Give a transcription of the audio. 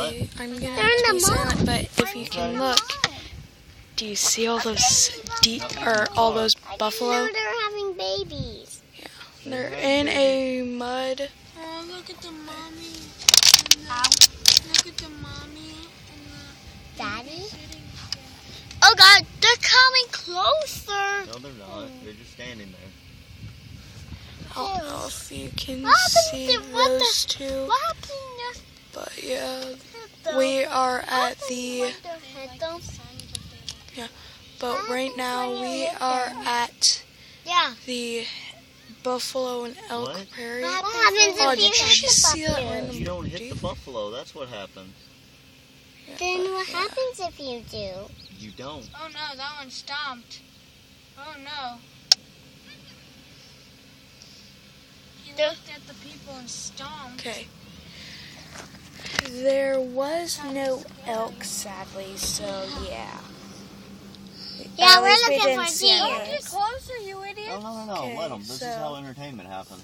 Okay, I'm gonna have to be silent, but if you can look, do you see all those all those buffalo? I didn't know they were having babies. Yeah, they're in a mud. Oh, look at the mommy. Look at the mommy and the Daddy? Oh God, they're coming closer. No, they're not. They're just standing there. I don't know if you can What happened see to- what the- those two, What happened but yeah, to we are at the. Yeah. But right now we are at Yeah. the Buffalo and Elk What? Prairie. What happens Oh, if did you you hit just the see that buffalo? random You don't hit the deer? buffalo. That's what happens. Yeah, Then but what yeah. happens if you do? You don't. Oh no, that one stomped. Oh no. He looked at the people and stomped. Okay. There was no elk, sadly, so yeah. Yeah, At we're least we looking didn't for see deer. any. Don't get closer, you idiot. No, Okay, let them. This is so- how entertainment happens.